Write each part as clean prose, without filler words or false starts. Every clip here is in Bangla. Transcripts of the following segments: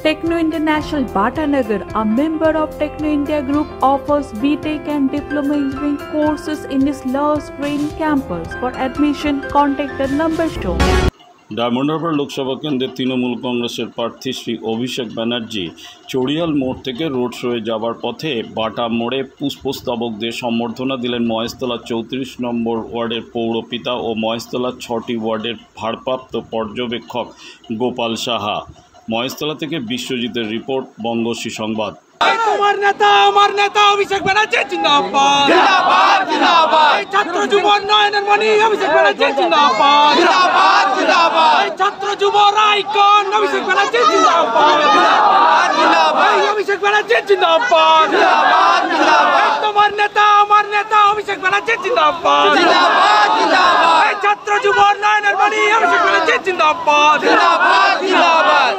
Techno International Bhatanagar, a member of Techno India Group, offers BTech and Diploma Engineering courses in its Love Green campus. For admission, contact the number shown. Diamond Harbour Lok Sabha কেন্দ্রের তৃণমূল কংগ্রেসের প্রার্থী শ্রী অভিষেক ব্যানার্জি চড়িয়াল মোড় থেকে রোড শোয়ে যাবার পথে বাটা মোড়ে পুষ্পস্তবকদের সম্বর্ধনা দিলেন মহেশতলা 34 নম্বর ওয়ার্ডের পৌরপিতা ও মহেশতলা 6টি ওয়ার্ডের ভারপ্রাপ্ত পর্যবেক্ষক গোপাল সাহা। মহেশতলা থেকে বিশ্বজিতের রিপোর্ট, বঙ্গশ্রী সংবাদ। আমার নেতা অভিষেক ব্যানার্জি জিন্দাবাদ জিন্দাবাদ জিন্দাবাদ। ছাত্র যুব উন্নয়নের মণি অভিষেক ব্যানার্জি জিন্দাবাদ জিন্দাবাদ জিন্দাবাদ। ছাত্র যুব আইকন অভিষেক ব্যানার্জি জিন্দাবাদ জিন্দাবাদ জিন্দাবাদ। অভিষেক ব্যানার্জি জিন্দাবাদ জিন্দাবাদ জিন্দাবাদ। আমার নেতা অভিষেক ব্যানার্জি জিন্দাবাদ জিন্দাবাদ জিন্দাবাদ। ছাত্র যুব উন্নয়নের মণি অভিষেক ব্যানার্জি জিন্দাবাদ জিন্দাবাদ জিন্দাবাদ।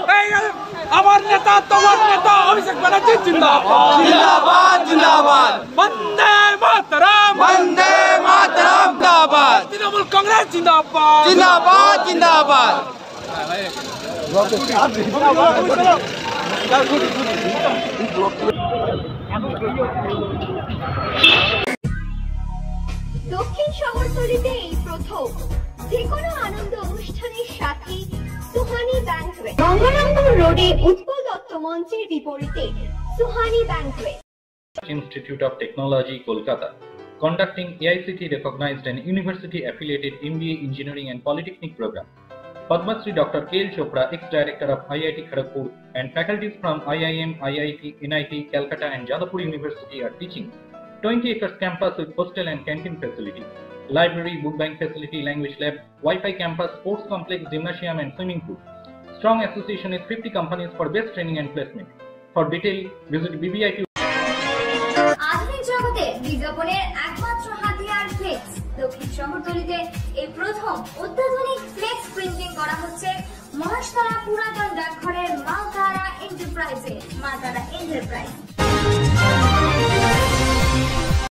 আমার নেতা তোমার নেতা অভিষেক ব্যানার্জি জিন্দাবাদ জিন্দাবাদ জিন্দাবাদ। বন্দে মাতরম বন্দে মাতরম জিন্দাবাদ। তৃণমূল কংগ্রেস জিন্দাবাদ জিন্দাবাদ জিন্দাবাদ। দক্ষিণ শহরতলিতে এই প্রথম যেকোনো আনন্দ অনুষ্ঠানের সাথে সুহানি ব্যাংকুয়েট, গঙ্গারামপুর রোডে উৎপল দত্ত মঞ্চের বিপরীতে Suhani banquet. Institute of Technology, Kolkata, conducting AICT recognized and university affiliated MBA Engineering and Polytechnic program. Padma Shri Dr. K.L. Chopra, ex-director of IIT Kharagpur, and faculties from IIM, IIT, NIT, Calcutta and Jadavpur University are teaching. 20 acres campus with hostel and canteen facility, library, book bank facility, language lab, Wi-Fi campus, sports complex, gymnasium and swimming pool. Strong association with 50 companies for best training and placement. For detail, visit BBIT. আধুনিক জগতে বিজ্ঞাপনের একমাত্র হাতিয়ার ফ্লেক্স। দক্ষিণ শহরতলিতে এই প্রথম অত্যাধুনিক ফ্লেক্স প্রিন্টিং করা হচ্ছে মহেশতলা পুরাতন ডাকঘরের মা তারা এন্টারপ্রাইজে।